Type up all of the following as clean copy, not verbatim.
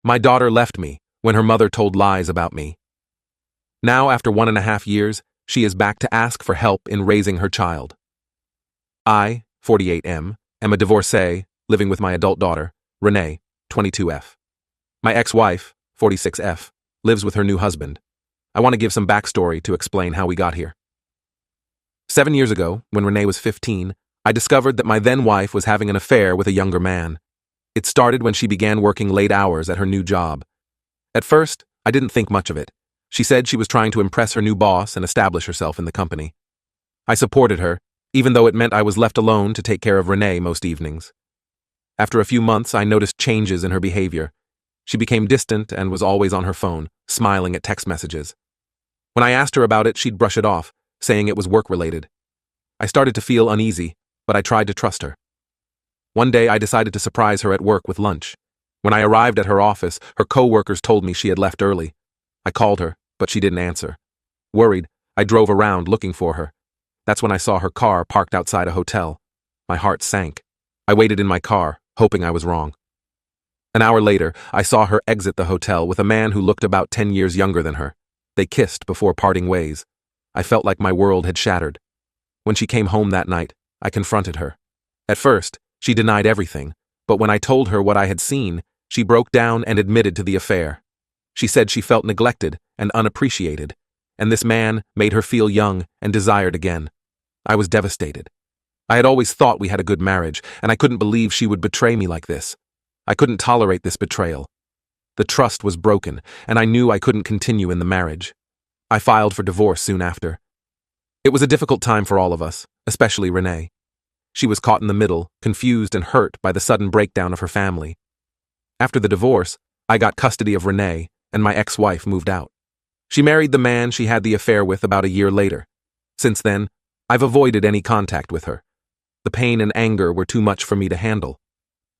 My daughter left me when her mother told lies about me. Now, after 1.5 years, she is back to ask for help in raising her child. I, 48M, am a divorcee, living with my adult daughter, Renee, 22F. My ex-wife, 46F, lives with her new husband. I want to give some backstory to explain how we got here. 7 years ago, when Renee was 15, I discovered that my then-wife was having an affair with a younger man. It started when she began working late hours at her new job. At first, I didn't think much of it. She said she was trying to impress her new boss and establish herself in the company. I supported her, even though it meant I was left alone to take care of Renee most evenings. After a few months, I noticed changes in her behavior. She became distant and was always on her phone, smiling at text messages. When I asked her about it, she'd brush it off, saying it was work-related. I started to feel uneasy, but I tried to trust her. One day, I decided to surprise her at work with lunch. When I arrived at her office, her co-workers told me she had left early. I called her, but she didn't answer. Worried, I drove around looking for her. That's when I saw her car parked outside a hotel. My heart sank. I waited in my car, hoping I was wrong. An hour later, I saw her exit the hotel with a man who looked about 10 years younger than her. They kissed before parting ways. I felt like my world had shattered. When she came home that night, I confronted her. At first, she denied everything, but when I told her what I had seen, she broke down and admitted to the affair. She said she felt neglected and unappreciated, and this man made her feel young and desired again. I was devastated. I had always thought we had a good marriage, and I couldn't believe she would betray me like this. I couldn't tolerate this betrayal. The trust was broken, and I knew I couldn't continue in the marriage. I filed for divorce soon after. It was a difficult time for all of us, especially Renee. She was caught in the middle, confused and hurt by the sudden breakdown of her family. After the divorce, I got custody of Renee, and my ex-wife moved out. She married the man she had the affair with about a year later. Since then, I've avoided any contact with her. The pain and anger were too much for me to handle.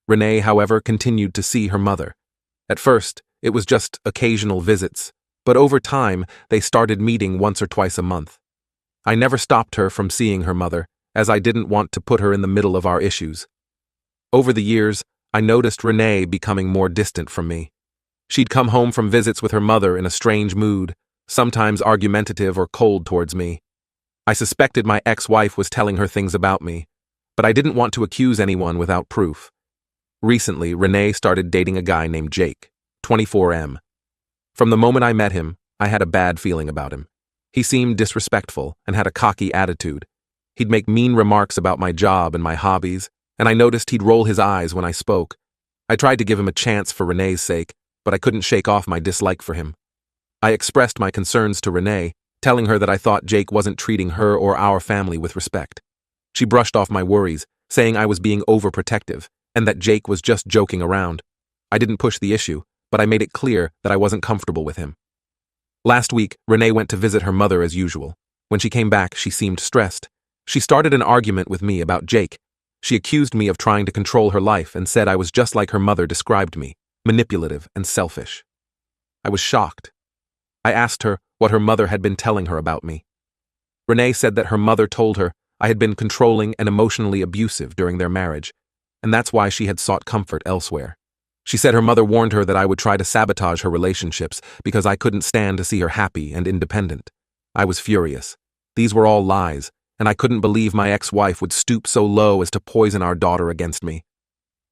Renee, however, continued to see her mother. At first, it was just occasional visits, but over time, they started meeting once or twice a month. I never stopped her from seeing her mother, as I didn't want to put her in the middle of our issues. Over the years, I noticed Renee becoming more distant from me. She'd come home from visits with her mother in a strange mood, sometimes argumentative or cold towards me. I suspected my ex-wife was telling her things about me, but I didn't want to accuse anyone without proof. Recently, Renee started dating a guy named Jake, 24M. From the moment I met him, I had a bad feeling about him. He seemed disrespectful and had a cocky attitude. He'd make mean remarks about my job and my hobbies, and I noticed he'd roll his eyes when I spoke. I tried to give him a chance for Renee's sake, but I couldn't shake off my dislike for him. I expressed my concerns to Renee, telling her that I thought Jake wasn't treating her or our family with respect. She brushed off my worries, saying I was being overprotective and that Jake was just joking around. I didn't push the issue, but I made it clear that I wasn't comfortable with him. Last week, Renee went to visit her mother as usual. When she came back, she seemed stressed. She started an argument with me about Jake. She accused me of trying to control her life and said I was just like her mother described me, manipulative and selfish. I was shocked. I asked her what her mother had been telling her about me. Renee said that her mother told her I had been controlling and emotionally abusive during their marriage, and that's why she had sought comfort elsewhere. She said her mother warned her that I would try to sabotage her relationships because I couldn't stand to see her happy and independent. I was furious. These were all lies, and I couldn't believe my ex-wife would stoop so low as to poison our daughter against me.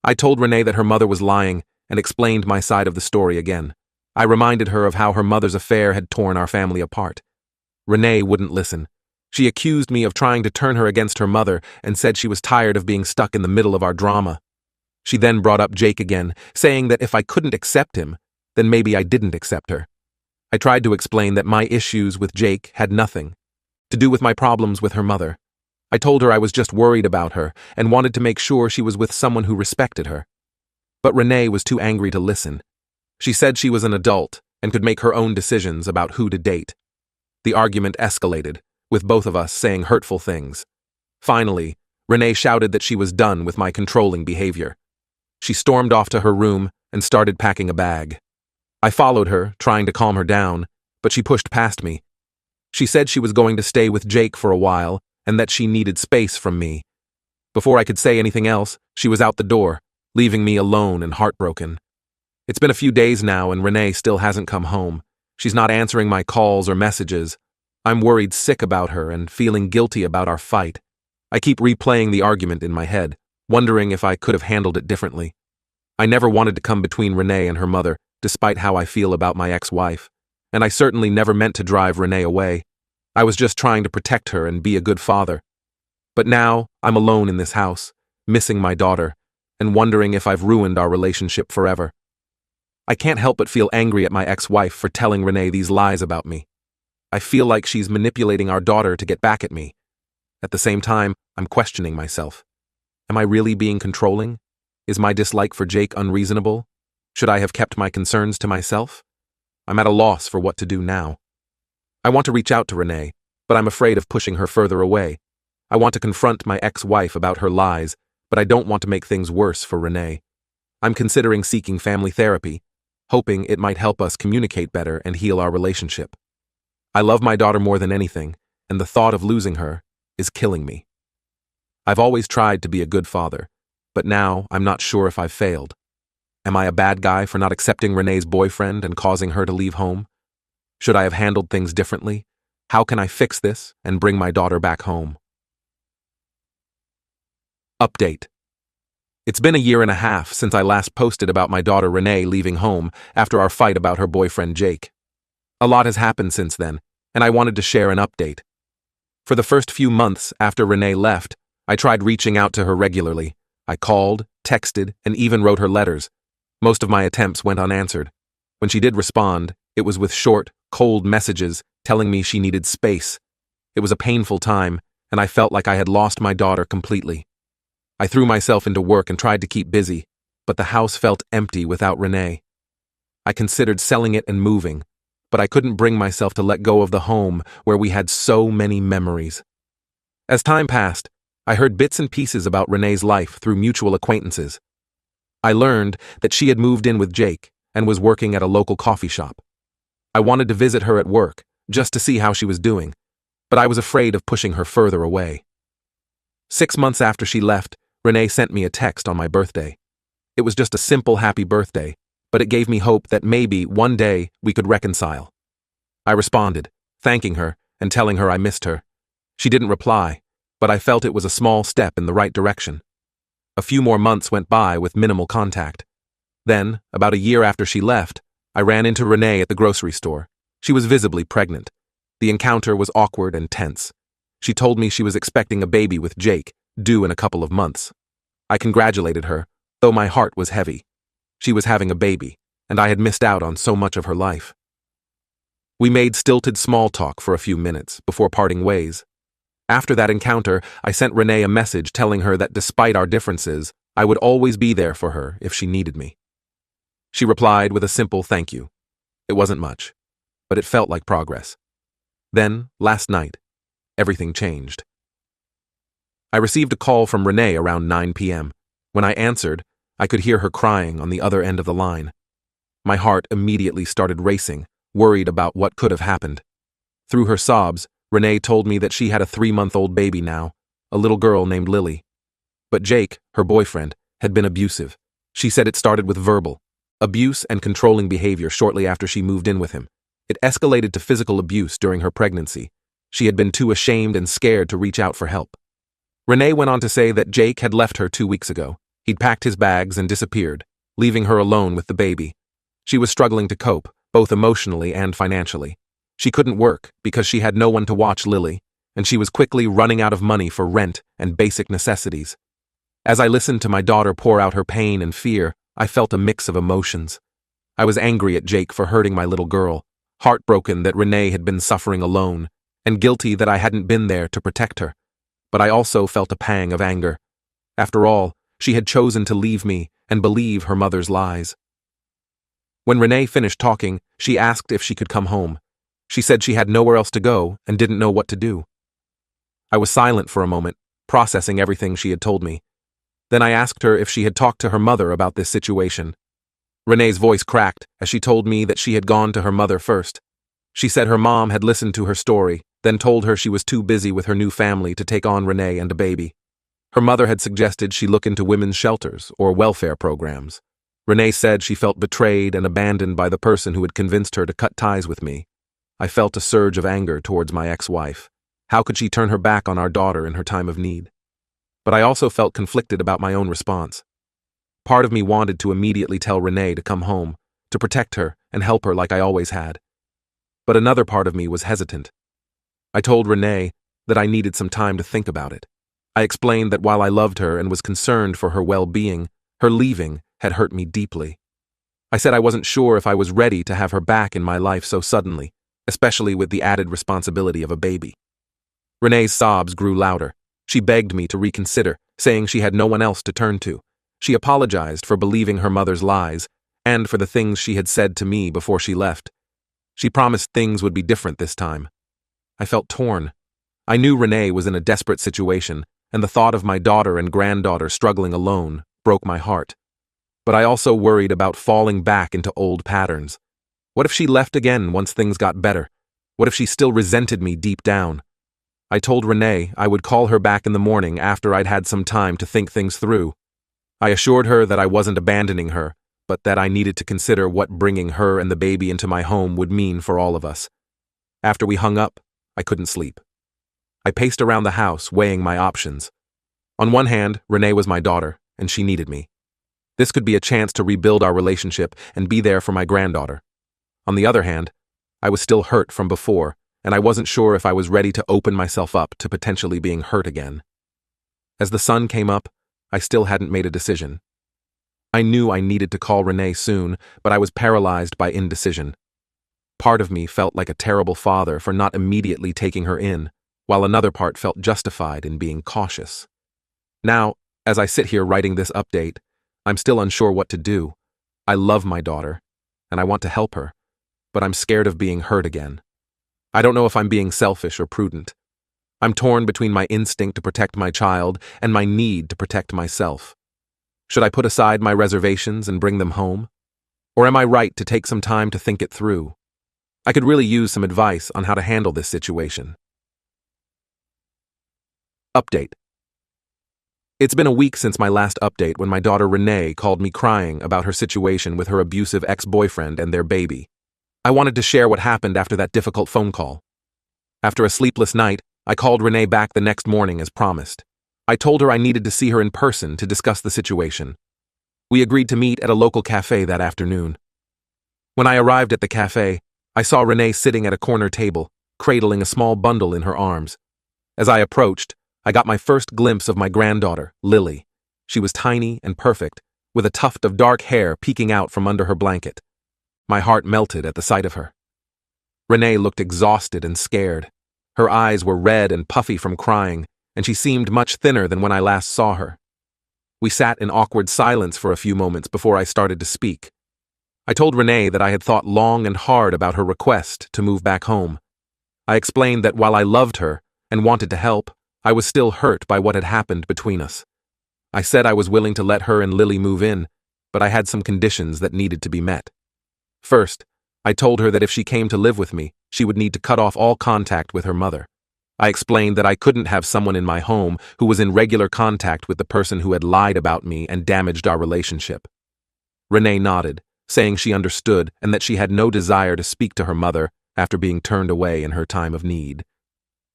I told Renee that her mother was lying and explained my side of the story again. I reminded her of how her mother's affair had torn our family apart. Renee wouldn't listen. She accused me of trying to turn her against her mother and said she was tired of being stuck in the middle of our drama. She then brought up Jake again, saying that if I couldn't accept him, then maybe I didn't accept her. I tried to explain that my issues with Jake had nothing to do with my problems with her mother. I told her I was just worried about her and wanted to make sure she was with someone who respected her. But Renee was too angry to listen. She said she was an adult and could make her own decisions about who to date. The argument escalated, with both of us saying hurtful things. Finally, Renee shouted that she was done with my controlling behavior. She stormed off to her room and started packing a bag. I followed her, trying to calm her down, but she pushed past me. She said she was going to stay with Jake for a while and that she needed space from me. Before I could say anything else, she was out the door, leaving me alone and heartbroken. It's been a few days now and Renee still hasn't come home. She's not answering my calls or messages. I'm worried sick about her and feeling guilty about our fight. I keep replaying the argument in my head, wondering if I could have handled it differently. I never wanted to come between Renee and her mother, despite how I feel about my ex-wife. And I certainly never meant to drive Renee away. I was just trying to protect her and be a good father. But now, I'm alone in this house, missing my daughter, and wondering if I've ruined our relationship forever. I can't help but feel angry at my ex-wife for telling Renee these lies about me. I feel like she's manipulating our daughter to get back at me. At the same time, I'm questioning myself. Am I really being controlling? Is my dislike for Jake unreasonable? Should I have kept my concerns to myself? I'm at a loss for what to do now. I want to reach out to Renee, but I'm afraid of pushing her further away. I want to confront my ex-wife about her lies, but I don't want to make things worse for Renee. I'm considering seeking family therapy, hoping it might help us communicate better and heal our relationship. I love my daughter more than anything, and the thought of losing her is killing me. I've always tried to be a good father, but now I'm not sure if I've failed. Am I a bad guy for not accepting Renee's boyfriend and causing her to leave home? Should I have handled things differently? How can I fix this and bring my daughter back home? Update. It's been a year and a half since I last posted about my daughter Renee leaving home after our fight about her boyfriend Jake. A lot has happened since then, and I wanted to share an update. For the first few months after Renee left, I tried reaching out to her regularly. I called, texted, and even wrote her letters. Most of my attempts went unanswered. When she did respond, it was with short, cold messages telling me she needed space. It was a painful time, and I felt like I had lost my daughter completely. I threw myself into work and tried to keep busy, but the house felt empty without Renee. I considered selling it and moving, but I couldn't bring myself to let go of the home where we had so many memories. As time passed, I heard bits and pieces about Renee's life through mutual acquaintances. I learned that she had moved in with Jake and was working at a local coffee shop. I wanted to visit her at work, just to see how she was doing, but I was afraid of pushing her further away. 6 months after she left, Renee sent me a text on my birthday. It was just a simple happy birthday, but it gave me hope that maybe one day we could reconcile. I responded, thanking her and telling her I missed her. She didn't reply, but I felt it was a small step in the right direction. A few more months went by with minimal contact. Then, about a year after she left, I ran into Renee at the grocery store. She was visibly pregnant. The encounter was awkward and tense. She told me she was expecting a baby with Jake, due in a couple of months. I congratulated her, though my heart was heavy. She was having a baby, and I had missed out on so much of her life. We made stilted small talk for a few minutes before parting ways. After that encounter, I sent Renee a message telling her that despite our differences, I would always be there for her if she needed me. She replied with a simple thank you. It wasn't much, but it felt like progress. Then, last night, everything changed. I received a call from Renee around 9 p.m. When I answered, I could hear her crying on the other end of the line. My heart immediately started racing, worried about what could have happened. Through her sobs, Renee told me that she had a 3-month-old baby now, a little girl named Lily. But Jake, her boyfriend, had been abusive. She said it started with verbal abuse and controlling behavior shortly after she moved in with him. It escalated to physical abuse during her pregnancy. She had been too ashamed and scared to reach out for help. Renee went on to say that Jake had left her 2 weeks ago. He'd packed his bags and disappeared, leaving her alone with the baby. She was struggling to cope, both emotionally and financially. She couldn't work because she had no one to watch Lily, and she was quickly running out of money for rent and basic necessities. As I listened to my daughter pour out her pain and fear, I felt a mix of emotions. I was angry at Jake for hurting my little girl, heartbroken that Renee had been suffering alone, and guilty that I hadn't been there to protect her. But I also felt a pang of anger. After all, she had chosen to leave me and believe her mother's lies. When Renee finished talking, she asked if she could come home. She said she had nowhere else to go and didn't know what to do. I was silent for a moment, processing everything she had told me. Then I asked her if she had talked to her mother about this situation. Renee's voice cracked as she told me that she had gone to her mother first. She said her mom had listened to her story, then told her she was too busy with her new family to take on Renee and a baby. Her mother had suggested she look into women's shelters or welfare programs. Renee said she felt betrayed and abandoned by the person who had convinced her to cut ties with me. I felt a surge of anger towards my ex-wife. How could she turn her back on our daughter in her time of need? But I also felt conflicted about my own response. Part of me wanted to immediately tell Renee to come home, to protect her and help her like I always had. But another part of me was hesitant. I told Renee that I needed some time to think about it. I explained that while I loved her and was concerned for her well-being, her leaving had hurt me deeply. I said I wasn't sure if I was ready to have her back in my life so suddenly, especially with the added responsibility of a baby. Renee's sobs grew louder. She begged me to reconsider, saying she had no one else to turn to. She apologized for believing her mother's lies and for the things she had said to me before she left. She promised things would be different this time. I felt torn. I knew Renee was in a desperate situation, and the thought of my daughter and granddaughter struggling alone broke my heart. But I also worried about falling back into old patterns. What if she left again once things got better? What if she still resented me deep down? I told Renee I would call her back in the morning after I'd had some time to think things through. I assured her that I wasn't abandoning her, but that I needed to consider what bringing her and the baby into my home would mean for all of us. After we hung up, I couldn't sleep. I paced around the house, weighing my options. On one hand, Renee was my daughter, and she needed me. This could be a chance to rebuild our relationship and be there for my granddaughter. On the other hand, I was still hurt from before, and I wasn't sure if I was ready to open myself up to potentially being hurt again. As the sun came up, I still hadn't made a decision. I knew I needed to call Renee soon, but I was paralyzed by indecision. Part of me felt like a terrible father for not immediately taking her in, while another part felt justified in being cautious. Now, as I sit here writing this update, I'm still unsure what to do. I love my daughter, and I want to help her, but I'm scared of being hurt again. I don't know if I'm being selfish or prudent. I'm torn between my instinct to protect my child and my need to protect myself. Should I put aside my reservations and bring them home? Or am I right to take some time to think it through? I could really use some advice on how to handle this situation. Update. It's been a week since my last update when my daughter Renee called me crying about her situation with her abusive ex-boyfriend and their baby. I wanted to share what happened after that difficult phone call. After a sleepless night, I called Renee back the next morning as promised. I told her I needed to see her in person to discuss the situation. We agreed to meet at a local cafe that afternoon. When I arrived at the cafe, I saw Renee sitting at a corner table, cradling a small bundle in her arms. As I approached, I got my first glimpse of my granddaughter, Lily. She was tiny and perfect, with a tuft of dark hair peeking out from under her blanket. My heart melted at the sight of her. Renee looked exhausted and scared. Her eyes were red and puffy from crying, and she seemed much thinner than when I last saw her. We sat in awkward silence for a few moments before I started to speak. I told Renee that I had thought long and hard about her request to move back home. I explained that while I loved her and wanted to help, I was still hurt by what had happened between us. I said I was willing to let her and Lily move in, but I had some conditions that needed to be met. First, I told her that if she came to live with me, she would need to cut off all contact with her mother. I explained that I couldn't have someone in my home who was in regular contact with the person who had lied about me and damaged our relationship. Renee nodded, saying she understood and that she had no desire to speak to her mother after being turned away in her time of need.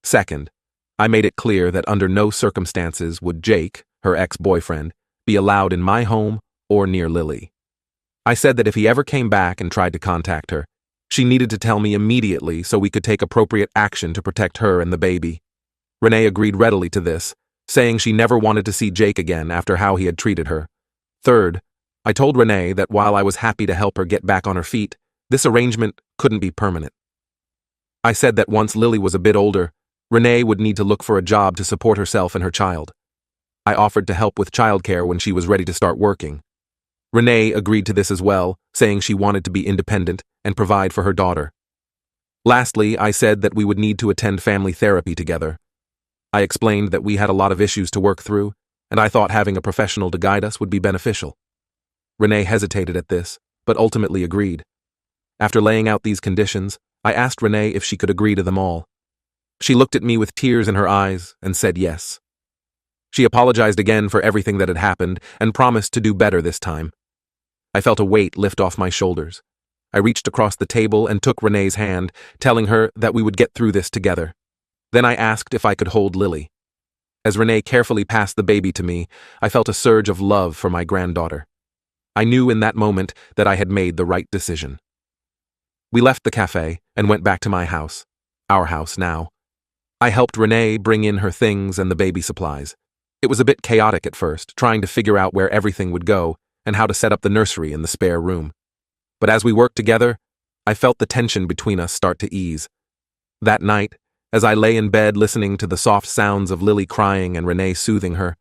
Second, I made it clear that under no circumstances would Jake, her ex-boyfriend, be allowed in my home or near Lily. I said that if he ever came back and tried to contact her, she needed to tell me immediately so we could take appropriate action to protect her and the baby. Renee agreed readily to this, saying she never wanted to see Jake again after how he had treated her. Third, I told Renee that while I was happy to help her get back on her feet, this arrangement couldn't be permanent. I said that once Lily was a bit older, Renee would need to look for a job to support herself and her child. I offered to help with childcare when she was ready to start working. Renee agreed to this as well, saying she wanted to be independent and provide for her daughter. Lastly, I said that we would need to attend family therapy together. I explained that we had a lot of issues to work through, and I thought having a professional to guide us would be beneficial. Renee hesitated at this, but ultimately agreed. After laying out these conditions, I asked Renee if she could agree to them all. She looked at me with tears in her eyes and said yes. She apologized again for everything that had happened and promised to do better this time. I felt a weight lift off my shoulders. I reached across the table and took Renee's hand, telling her that we would get through this together. Then I asked if I could hold Lily. As Renee carefully passed the baby to me, I felt a surge of love for my granddaughter. I knew in that moment that I had made the right decision. We left the cafe and went back to my house, our house now. I helped Renee bring in her things and the baby supplies. It was a bit chaotic at first, trying to figure out where everything would go and how to set up the nursery in the spare room. But as we worked together, I felt the tension between us start to ease. That night, as I lay in bed listening to the soft sounds of Lily crying and Renee soothing her,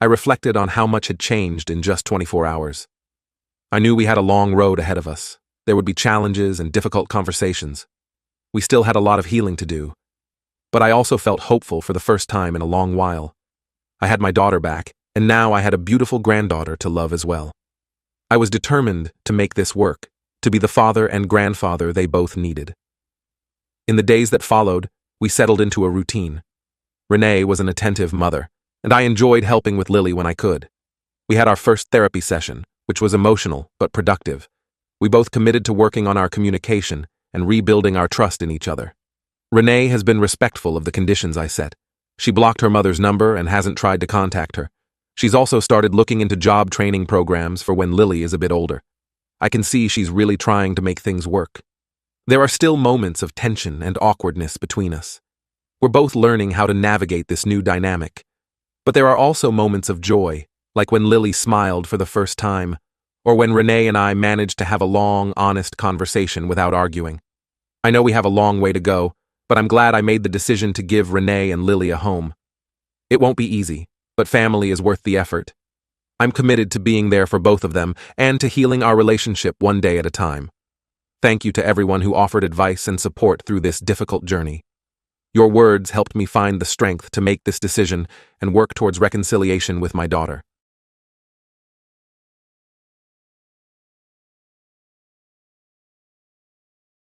I reflected on how much had changed in just 24 hours. I knew we had a long road ahead of us. There would be challenges and difficult conversations. We still had a lot of healing to do. But I also felt hopeful for the first time in a long while. I had my daughter back, and now I had a beautiful granddaughter to love as well. I was determined to make this work, to be the father and grandfather they both needed. In the days that followed, we settled into a routine. Renee was an attentive mother, and I enjoyed helping with Lily when I could. We had our first therapy session, which was emotional but productive. We both committed to working on our communication and rebuilding our trust in each other. Renee has been respectful of the conditions I set. She blocked her mother's number and hasn't tried to contact her. She's also started looking into job training programs for when Lily is a bit older. I can see she's really trying to make things work. There are still moments of tension and awkwardness between us. We're both learning how to navigate this new dynamic. But there are also moments of joy, like when Lily smiled for the first time, or when Renee and I managed to have a long, honest conversation without arguing. I know we have a long way to go, but I'm glad I made the decision to give Renee and Lily a home. It won't be easy, but family is worth the effort. I'm committed to being there for both of them and to healing our relationship one day at a time. Thank you to everyone who offered advice and support through this difficult journey. Your words helped me find the strength to make this decision and work towards reconciliation with my daughter.